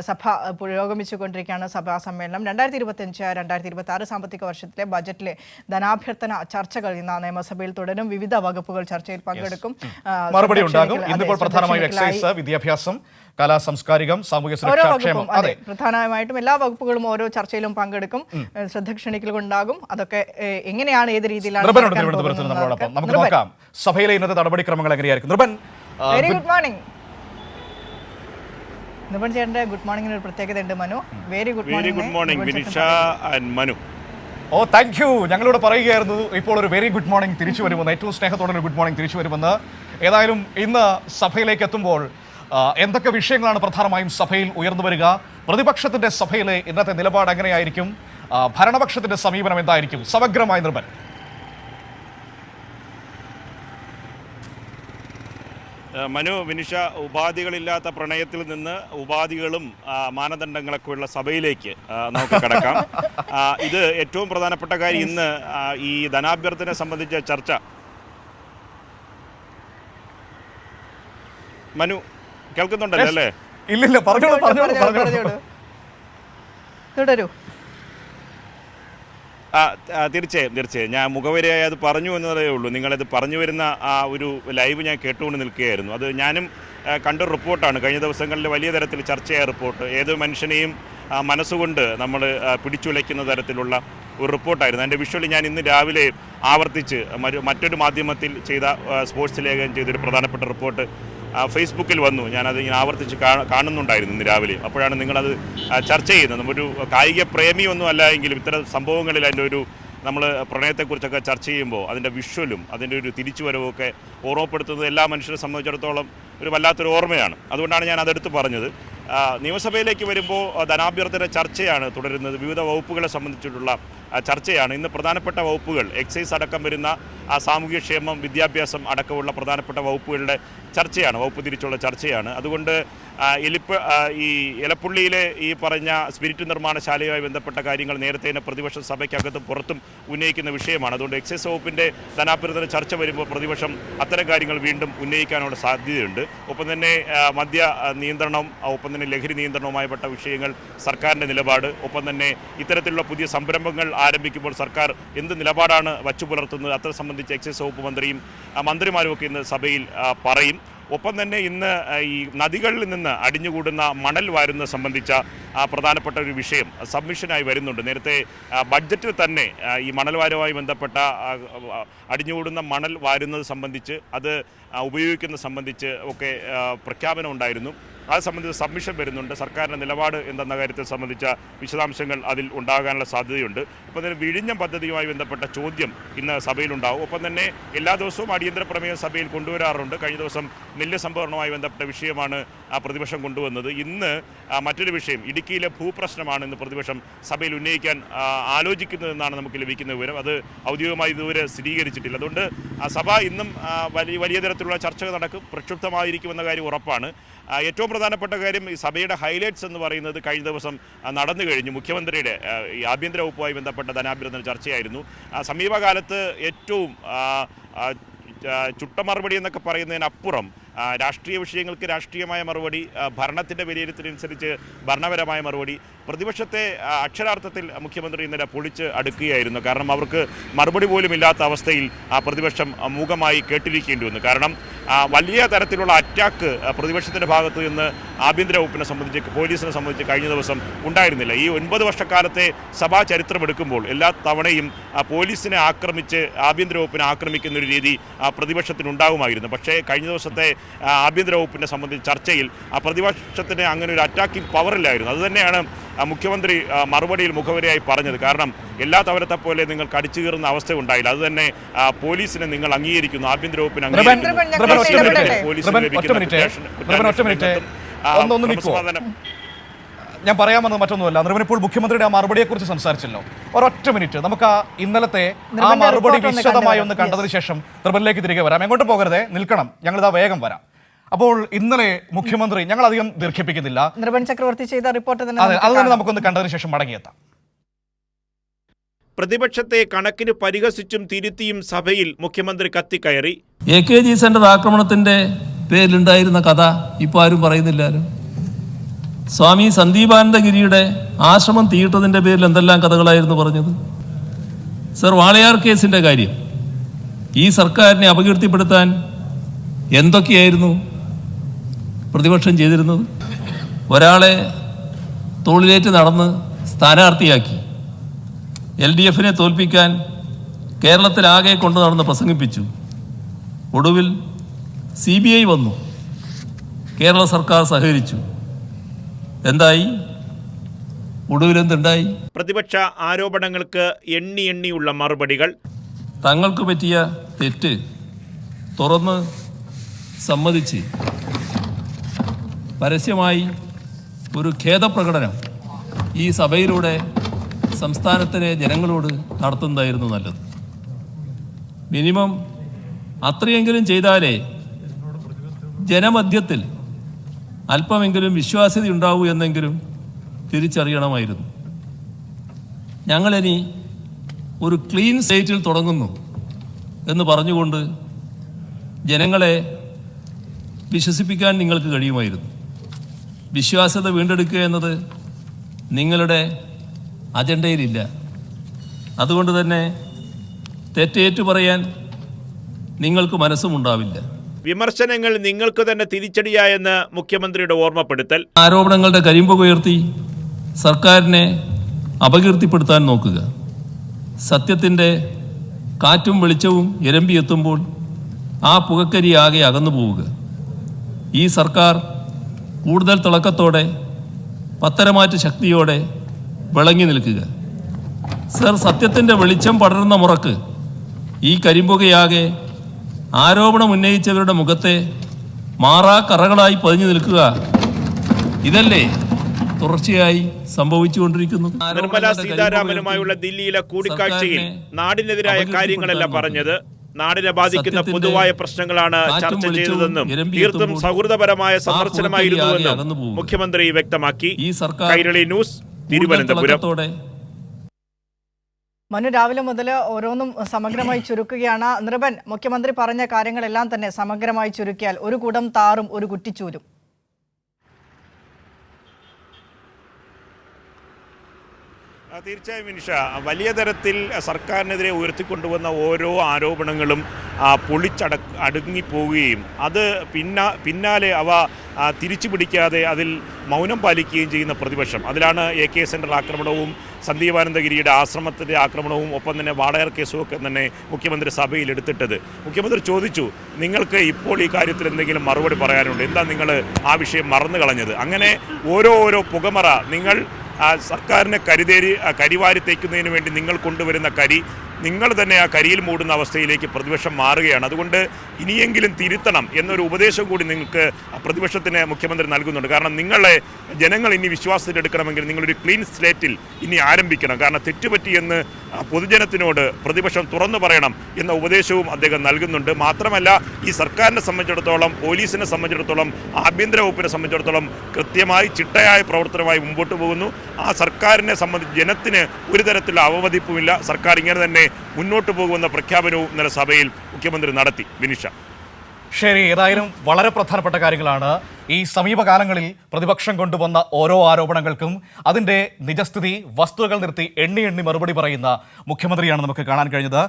സഭ പുരോഗമിച്ചുകൊണ്ടിരിക്കുകയാണ്. സഭാ സമ്മേളനം 2025-2026 സാമ്പത്തിക വർഷത്തിലെ ബജറ്റിലെ ധനാഭ്യർത്ഥന ചർച്ചകൾ ഇന്ന് നിയമസഭയിൽ തുടരും. വിവിധ വകുപ്പുകൾ ചർച്ചയിൽ പങ്കെടുക്കും. മറുപടി ഉണ്ടാകും. ഇന്നിപ്പോൾ പ്രധാനമായും എക്സൈസ്, വിദ്യാഭ്യാസം, കലാ, സാംസ്കാരികം, സാമൂഹ്യ സുരക്ഷാ, ക്ഷേമം, പ്രധാനമായിട്ടും എല്ലാ വകുപ്പുകളും ഓരോ ചർച്ചയിലും പങ്കെടുക്കും. ശ്രദ്ധ ക്ഷണിക്കലുണ്ടാകും. അതൊക്കെ എങ്ങനെയാണ്, ഏത് രീതിയിലാണ് നമുക്ക് നോക്കാം. സഭയിലെ ഇന്നത്തെ നടപടിക്രമങ്ങൾ എങ്ങനെയായിരിക്കും? Very good morning. നിപൻ ചേട്ടന്റെ ഗുഡ് മോർണിംഗിന് ഒരു പ്രത്യേകത ഉണ്ട്. Manu, very good morning Vinisha and Manu. Oh, thank you. ഞങ്ങളോട് പറയുകയായിരുന്നു ഇപ്പോൾ ഒരു വെരി ഗുഡ് മോർണിംഗ് തിരിച്ചു വരുമെന്ന്, ഏറ്റവും സ്നേഹത്തോടെ ഒരു ഗുഡ് മോർണിംഗ് തിരിച്ചു വരുമെന്ന്. ഏതായാലും ഇന്ന് സഭയിലേക്ക് എത്തുമ്പോൾ എന്തൊക്കെ വിഷയങ്ങളാണ് പ്രധാനമായും സഭയിൽ ഉയർന്നു വരിക? പ്രതിപക്ഷത്തിന്റെ സഭയിലെ ഇന്നത്തെ നിലപാട് എങ്ങനെയായിരിക്കും? ഭരണപക്ഷത്തിന്റെ സമീപനം എന്തായിരിക്കും? സമഗ്രമായ നിർബൻ. മനു, വിനിഷ, ഉപാധികളില്ലാത്ത പ്രണയത്തിൽ നിന്ന് ഉപാധികളും മാനദണ്ഡങ്ങളൊക്കെ ഉള്ള സഭയിലേക്ക് നമുക്ക് കടക്കാം. ഇത് ഏറ്റവും പ്രധാനപ്പെട്ട കാര്യം. ഇന്ന് ഈ ധനാഭ്യർത്ഥന സംബന്ധിച്ച ചർച്ച. മനു കേൾക്കുന്നുണ്ടല്ലോ അല്ലേ? ഇല്ലില്ല, പറഞ്ഞോളൂ. തുടരൂ. തീർച്ചയായും ഞാൻ മുഖവരയായി അത് പറഞ്ഞു എന്നതേ ഉള്ളൂ. നിങ്ങളത് പറഞ്ഞു വരുന്ന ആ ഒരു ലൈവ് ഞാൻ കേട്ടുകൊണ്ട് നിൽക്കുകയായിരുന്നു. അത് ഞാനും കണ്ട റിപ്പോർട്ടാണ്. കഴിഞ്ഞ ദിവസങ്ങളിൽ വലിയ തരത്തിൽ ചർച്ചയായ റിപ്പോർട്ട്. ഏത് മനുഷ്യനെയും മനസ്സുകൊണ്ട് നമ്മൾ പിടിച്ചുലയ്ക്കുന്ന തരത്തിലുള്ള ഒരു റിപ്പോർട്ടായിരുന്നു. അതിൻ്റെ വിഷ്വൽ ഞാൻ ഇന്ന് രാവിലെ ആവർത്തിച്ച് മറ്റൊരു മാധ്യമത്തിൽ ചെയ്ത സ്പോർട്സ് ലേഖനം ചെയ്തൊരു പ്രധാനപ്പെട്ട റിപ്പോർട്ട് ഫേസ്ബുക്കിൽ വന്നു. ഞാനത് ഇങ്ങനെ ആവർത്തിച്ച് കാണുന്നുണ്ടായിരുന്നു ഇന്ന് രാവിലെ. അപ്പോഴാണ് നിങ്ങളത് ചർച്ച ചെയ്യുന്നത്. ഒരു കായിക പ്രേമിയൊന്നും അല്ല എങ്കിലും ഇത്തരം സംഭവങ്ങളിൽ അതിൻ്റെ ഒരു നമ്മൾ പ്രണയത്തെക്കുറിച്ചൊക്കെ ചർച്ച ചെയ്യുമ്പോൾ അതിൻ്റെ വിഷ്വലും അതിൻ്റെ ഒരു തിരിച്ചുവരവൊക്കെ ഓർമ്മപ്പെടുത്തുന്നത് എല്ലാ മനുഷ്യരെ സംബന്ധിച്ചിടത്തോളം ഒരു വല്ലാത്തൊരു ഓർമ്മയാണ്. അതുകൊണ്ടാണ് ഞാൻ അതെടുത്ത് പറഞ്ഞത്. നിയമസഭയിലേക്ക് വരുമ്പോൾ ധനാഭ്യർത്ഥന ചർച്ചയാണ് തുടരുന്നത്. വിവിധ വകുപ്പുകളെ സംബന്ധിച്ചിട്ടുള്ള ചർച്ചയാണ്. ഇന്ന് പ്രധാനപ്പെട്ട വകുപ്പുകൾ എക്സൈസ് അടക്കം വരുന്ന സാമൂഹ്യക്ഷേമം, വിദ്യാഭ്യാസം അടക്കമുള്ള പ്രധാനപ്പെട്ട വകുപ്പുകളുടെ ചർച്ചയാണ്, വകുപ്പ് തിരിച്ചുള്ള ചർച്ചയാണ്. അതുകൊണ്ട് ഈ എലപ്പുള്ളിയിലെ ഈ പറഞ്ഞ സ്പിരിറ്റ് നിർമ്മാണശാലയുമായി ബന്ധപ്പെട്ട കാര്യങ്ങൾ നേരത്തെ തന്നെ പ്രതിപക്ഷ സഭയ്ക്കകത്തും പുറത്തും ഉന്നയിക്കുന്ന വിഷയമാണ്. അതുകൊണ്ട് എക്സൈസ് വകുപ്പിൻ്റെ ധനാഭ്യർത്ഥന ചർച്ച വരുമ്പോൾ പ്രതിപക്ഷം അത്തരം കാര്യങ്ങൾ വീണ്ടും ഉന്നയിക്കാനുള്ള സാധ്യതയുണ്ട്. ഒപ്പം തന്നെ മദ്യ നിയന്ത്രണം, ഒപ്പം തന്നെ ലഹരി നിയന്ത്രണവുമായിപ്പെട്ട വിഷയങ്ങൾ, സർക്കാരിൻ്റെ നിലപാട്, ഒപ്പം തന്നെ ഇത്തരത്തിലുള്ള പുതിയ സംരംഭങ്ങൾ ആരംഭിക്കുമ്പോൾ സർക്കാർ എന്ത് നിലപാടാണ് വച്ചു പുലർത്തുന്നത്, അത്ര സംബന്ധിച്ച് എക്സൈസ് വകുപ്പ് മന്ത്രിയും മന്ത്രിമാരുമൊക്കെ ഇന്ന് സഭയിൽ പറയും. ഒപ്പം തന്നെ ഇന്ന് ഈ നദികളിൽ നിന്ന് അടിഞ്ഞുകൂടുന്ന മണൽ വാരുന്നത് സംബന്ധിച്ച പ്രധാനപ്പെട്ട ഒരു വിഷയം സബ്മിഷനായി വരുന്നുണ്ട്. നേരത്തെ ബഡ്ജറ്റിൽ തന്നെ ഈ മണൽ വാരുമായി ബന്ധപ്പെട്ട അടിഞ്ഞുകൂടുന്ന മണൽ വാരുന്നത് സംബന്ധിച്ച്, അത് ഉപയോഗിക്കുന്നത് സംബന്ധിച്ച് ഒക്കെ പ്രഖ്യാപനം ഉണ്ടായിരുന്നു. അത് സംബന്ധിച്ച് സബ്മിഷൻ വരുന്നുണ്ട്. സർക്കാരിൻ്റെ നിലപാട് എന്തെന്ന കാര്യത്തെ സംബന്ധിച്ച വിശദാംശങ്ങൾ അതിൽ ഉണ്ടാകാനുള്ള സാധ്യതയുണ്ട്. ഒപ്പം തന്നെ വിഴിഞ്ഞം പദ്ധതിയുമായി ബന്ധപ്പെട്ട ചോദ്യം ഇന്ന് സഭയിലുണ്ടാവും. ഒപ്പം തന്നെ എല്ലാ ദിവസവും അടിയന്തര പ്രമേയം സഭയിൽ കൊണ്ടുവരാറുണ്ട്. കഴിഞ്ഞ ദിവസം നെല്ല് സംഭരണവുമായി ബന്ധപ്പെട്ട വിഷയമാണ് പ്രതിപക്ഷം കൊണ്ടുവന്നത്. ഇന്ന് മറ്റൊരു വിഷയം, ഇടുക്കിയിലെ ഭൂപ്രശ്നമാണ് ഇന്ന് പ്രതിപക്ഷം സഭയിൽ ഉന്നയിക്കാൻ ആലോചിക്കുന്നതെന്നാണ് നമുക്ക് ലഭിക്കുന്ന വിവരം. അത് ഔദ്യോഗികമായി ഇതുവരെ സ്ഥിരീകരിച്ചിട്ടില്ല. അതുകൊണ്ട് സഭ ഇന്നും വലിയ തരത്തിലുള്ള ചർച്ചകൾ നടക്കും, പ്രക്ഷുബ്ധമായിരിക്കുമെന്ന കാര്യം ഉറപ്പാണ്. ഏറ്റവും പ്രധാനപ്പെട്ട കാര്യം, ഈ സഭയുടെ ഹൈലൈറ്റ്സ് എന്ന് പറയുന്നത് കഴിഞ്ഞ ദിവസം നടന്നു കഴിഞ്ഞു. മുഖ്യമന്ത്രിയുടെ ഈ ആഭ്യന്തര വകുപ്പുമായി ബന്ധപ്പെട്ട ധനാഭ്യർത്ഥന ചർച്ചയായിരുന്നു. സമീപകാലത്ത് ഏറ്റവും ചുട്ട മറുപടി എന്നൊക്കെ പറയുന്നതിനപ്പുറം രാഷ്ട്രീയ വിഷയങ്ങൾക്ക് രാഷ്ട്രീയമായ മറുപടി, ഭരണത്തിൻ്റെ വിലയിരുത്തലനുസരിച്ച് ഭരണപരമായ മറുപടി, പ്രതിപക്ഷത്തെ അക്ഷരാർത്ഥത്തിൽ മുഖ്യമന്ത്രി ഇന്നലെ പൊളിച്ച് അടുക്കുകയായിരുന്നു. കാരണം അവർക്ക് മറുപടി പോലും ഇല്ലാത്ത അവസ്ഥയിൽ പ്രതിപക്ഷം മൂകമായി കേട്ടിരിക്കേണ്ടി വന്നു. കാരണം വലിയ തരത്തിലുള്ള അറ്റാക്ക് പ്രതിപക്ഷത്തിൻ്റെ ഭാഗത്ത് നിന്ന് ആഭ്യന്തര വകുപ്പിനെ സംബന്ധിച്ച്, പോലീസിനെ സംബന്ധിച്ച് കഴിഞ്ഞ ദിവസം ഉണ്ടായിരുന്നില്ല. ഈ 9 വർഷക്കാലത്തെ സഭാ ചരിത്രം എടുക്കുമ്പോൾ എല്ലാ തവണയും പോലീസിനെ ആക്രമിച്ച് ആഭ്യന്തര വകുപ്പിനെ ആക്രമിക്കുന്ന ഒരു രീതി പ്രതിപക്ഷത്തിനുണ്ടാകുമായിരുന്നു. പക്ഷേ കഴിഞ്ഞ ദിവസത്തെ ആഭ്യന്തര വകുപ്പിനെ സംബന്ധിച്ച് ചർച്ചയിൽ പ്രതിപക്ഷത്തിന് അങ്ങനെ ഒരു അറ്റാക്കിംഗ് പവറില്ലായിരുന്നു. അതുതന്നെയാണ് മുഖ്യമന്ത്രി മറുപടിയിൽ മുഖവരയായി പറഞ്ഞത്. കാരണം എല്ലാ തവണത്തെ പോലെ നിങ്ങൾക്ക് അടിച്ചു കയറുന്ന അവസ്ഥ ഉണ്ടായില്ല. അത് തന്നെ പോലീസിനെ നിങ്ങൾ അംഗീകരിക്കുന്നു, ആഭ്യന്തര വകുപ്പിനെ ഞാൻ പറയാമെന്നത് മറ്റൊന്നുമല്ല. നിർവനിപ്പോൾ മുഖ്യമന്ത്രിയുടെ ആ മറുപടിയെക്കുറിച്ച് സംസാരിച്ചല്ലോ. ഒരൊറ്റ മിനിറ്റ് നമുക്ക് ഇന്നലത്തെ ആ മറുപടി വിശദമായി ഒന്ന് കണ്ടതിന് ശേഷം നിർബനിലേക്ക് തിരികെ വരാം. എങ്ങോട്ട് പോകരുതേ, നിൽക്കണം, ഞങ്ങളിതാ വേഗം വരാം. അപ്പോൾ ഇന്നലെ മുഖ്യമന്ത്രി, ഞങ്ങൾ അധികം ദീർഘിപ്പിക്കുന്നില്ല, നിർബൻ ചക്രവർത്തി ചെയ്ത റിപ്പോർട്ട് അത് തന്നെ നമുക്കൊന്ന് കണ്ടതിന് ശേഷം മടങ്ങിയെത്താം. പ്രതിപക്ഷത്തെ കണക്കിന് പരിഹസിച്ചും തിരുത്തിയും സഭയിൽ മുഖ്യമന്ത്രി കത്തിക്കയറി. AKG സെന്റർ ആക്രമണത്തിന്റെ പേരിലുണ്ടായിരുന്ന കഥ ഇപ്പോൾ ആരും പറയുന്നില്ലല്ലോ. സ്വാമി സന്ദീപാനന്ദഗിരിയുടെ ആശ്രമം തീയിട്ടതിൻ്റെ പേരിൽ എന്തെല്ലാം കഥകളായിരുന്നു പറഞ്ഞത്? സർ, വാളയാർ കേസിൻ്റെ കാര്യം, ഈ സർക്കാരിനെ അപകീർത്തിപ്പെടുത്താൻ എന്തൊക്കെയായിരുന്നു പ്രതിപക്ഷം ചെയ്തിരുന്നത്? ഒരാളെ തോളിലേറ്റ് നടന്ന് സ്ഥാനാർത്ഥിയാക്കി, LDFനെ തോൽപ്പിക്കാൻ കേരളത്തിലാകെ കൊണ്ടു നടന്ന് പ്രസംഗിപ്പിച്ചു. ഒടുവിൽ CBI വന്നു, കേരള സർക്കാർ സഹകരിച്ചു. എന്തായി? ഒടുവിലെന്തുണ്ടായി? പ്രതിപക്ഷ ആരോപണങ്ങൾക്ക് എണ്ണിയുള്ള മറുപടികൾ. തങ്ങൾക്ക് പറ്റിയ തെറ്റ് തുറന്ന് സമ്മതിച്ച് പരസ്യമായി ഒരു ഖേദപ്രകടനം ഈ സഭയിലൂടെ സംസ്ഥാനത്തിലെ ജനങ്ങളോട് നടത്തുന്നതായിരുന്നു നല്ലത്. മിനിമം അത്രയെങ്കിലും ചെയ്താലേ ജനമധ്യത്തിൽ അല്പമെങ്കിലും വിശ്വാസ്യത ഉണ്ടാവൂ എന്നെങ്കിലും തിരിച്ചറിയണമായിരുന്നു. ഞങ്ങളിനി ഒരു ക്ലീൻ സ്റ്റേറ്റിൽ തുടങ്ങുന്നു എന്ന് പറഞ്ഞുകൊണ്ട് ജനങ്ങളെ വിശ്വസിപ്പിക്കാൻ നിങ്ങൾക്ക് കഴിയുമായിരുന്നു. വിശ്വാസ്യത വീണ്ടെടുക്കുക എന്നത് നിങ്ങളുടെ അജണ്ടയിലില്ല. അതുകൊണ്ട് തന്നെ തെറ്റേറ്റു പറയാൻ നിങ്ങൾക്ക് മനസ്സുമുണ്ടാവില്ല. വിമർശനങ്ങൾ നിങ്ങൾക്ക് തന്നെ തിരിച്ചടിയായെന്ന് മുഖ്യമന്ത്രിയുടെ ഓർമ്മപ്പെടുത്തൽ. ആരോപണങ്ങളുടെ കരിമ്പുക ഉയർത്തി സർക്കാരിനെ അപകീർത്തിപ്പെടുത്താൻ നോക്കുക. സത്യത്തിൻ്റെ കാറ്റും വെളിച്ചവും ഇരമ്പിയെത്തുമ്പോൾ ആ പുകക്കരി ആകെ അകന്നു പോവുക. ഈ സർക്കാർ കൂടുതൽ തിളക്കത്തോടെ, പത്തരമാറ്റ ശക്തിയോടെ വിളങ്ങി നിൽക്കുക. സർ, സത്യത്തിൻ്റെ വെളിച്ചം പടരുന്ന മുറക്ക് ഈ കരിമ്പുകയാകെ ആരോപണം ഉന്നയിച്ചവരുടെ മുഖത്തെ മാറാക്കറകളായി പതിഞ്ഞു നിൽക്കുക. ഇതല്ലേ തുടർച്ചയായി സംഭവിച്ചുകൊണ്ടിരിക്കുന്നു. നിർമ്മല സീതാരാമനുമായുള്ള ദില്ലിയിലെ കൂടിക്കാഴ്ചയിൽ നാടിനെതിരായ കാര്യങ്ങളല്ല പറഞ്ഞത്, നാടിനെ ബാധിക്കുന്ന പൊതുവായ പ്രശ്നങ്ങളാണ് ചർച്ച ചെയ്തതെന്നും തീർത്തും സൗഹൃദപരമായ സന്ദർശനമായിരുന്നുവെന്നും മുഖ്യമന്ത്രി വ്യക്തമാക്കി. കൈരളി ന്യൂസ്, തിരുവനന്തപുരം. മനു, രാവിലെ മുതൽ ഓരോന്നും സമഗ്രമായി ചുരുക്കുകയാണ്. നൃപൻ, മുഖ്യമന്ത്രി പറഞ്ഞ കാര്യങ്ങളെല്ലാം തന്നെ സമഗ്രമായി ചുരുക്കിയാൽ ഒരു കുടം താറും ഒരു കുറ്റിച്ചൂരും. തീർച്ചയായും മിനിഷ, വലിയ തരത്തിൽ സർക്കാരിനെതിരെ ഉയർത്തിക്കൊണ്ടുവന്ന ഓരോ ആരോപണങ്ങളും അടുങ്ങിപ്പോവുകയും അത് പിന്നാലെ അവ തിരിച്ചു പിടിക്കാതെ അതിൽ മൗനം പാലിക്കുകയും ചെയ്യുന്ന പ്രതിപക്ഷം. അതിലാണ് AK സെൻട്രൽ ആക്രമണവും സന്ദീപാനന്ദഗിരിയുടെ ആശ്രമത്തിൻ്റെ ആക്രമണവും ഒപ്പം തന്നെ വാളയാർ കേസുമൊക്കെ തന്നെ മുഖ്യമന്ത്രി സഭയിൽ എടുത്തിട്ടത്. മുഖ്യമന്ത്രി ചോദിച്ചു, നിങ്ങൾക്ക് ഇപ്പോൾ ഈ കാര്യത്തിൽ എന്തെങ്കിലും മറുപടി പറയാനുണ്ട്, എന്താ നിങ്ങൾ ആ വിഷയം മറന്നു കളഞ്ഞത്? അങ്ങനെ ഓരോ പുകമറ നിങ്ങൾ സർക്കാരിനെ കരിവാരി തേക്കുന്നതിന് വേണ്ടി നിങ്ങൾ കൊണ്ടുവരുന്ന കരി നിങ്ങൾ തന്നെ ആ കരിയിൽ മൂടുന്ന അവസ്ഥയിലേക്ക് പ്രതിപക്ഷം മാറുകയാണ്. അതുകൊണ്ട് ഇനിയെങ്കിലും തിരുത്തണം എന്നൊരു ഉപദേശം കൂടി നിങ്ങൾക്ക് പ്രതിപക്ഷത്തിന് മുഖ്യമന്ത്രി നൽകുന്നുണ്ട്. കാരണം നിങ്ങളെ ജനങ്ങൾ ഇനി വിശ്വാസത്തിലെടുക്കണമെങ്കിൽ നിങ്ങളൊരു ക്ലീൻ സ്ലേറ്റിൽ ഇനി ആരംഭിക്കണം. കാരണം തെറ്റുപറ്റിയെന്ന് പൊതുജനത്തിനോട് പ്രതിപക്ഷം തുറന്നു പറയണം എന്ന ഉപദേശവും അദ്ദേഹം നൽകുന്നുണ്ട്. മാത്രമല്ല, ഈ സർക്കാരിനെ സംബന്ധിച്ചിടത്തോളം, പോലീസിനെ സംബന്ധിച്ചിടത്തോളം, ആഭ്യന്തര വകുപ്പിനെ സംബന്ധിച്ചിടത്തോളം കൃത്യമായി ചിട്ടയായ പ്രവർത്തനമായി മുമ്പോട്ട് പോകുന്നു. ആ സർക്കാരിനെ സംബന്ധിച്ച് ജനത്തിന് ഒരു തരത്തിലുള്ള അവമതിപ്പുമില്ല. സർക്കാർ ഇങ്ങനെ തന്നെ മുന്നോട്ട് പോകുമെന്ന പ്രഖ്യാപനവും ഇന്നലെ സഭയിൽ മുഖ്യമന്ത്രി നടത്തി. വിനിഷ. ശരി, ഏതായാലും വളരെ പ്രധാനപ്പെട്ട കാര്യങ്ങളാണ്. ഈ സമീപകാലങ്ങളിൽ പ്രതിപക്ഷം കൊണ്ടുവന്ന ഓരോ ആരോപണങ്ങൾക്കും അതിൻ്റെ നിജസ്ഥിതി, വസ്തുതകൾ നിർത്തി എണ്ണി മറുപടി പറയുന്ന മുഖ്യമന്ത്രിയാണ് നമുക്ക് കാണാൻ കഴിഞ്ഞത്.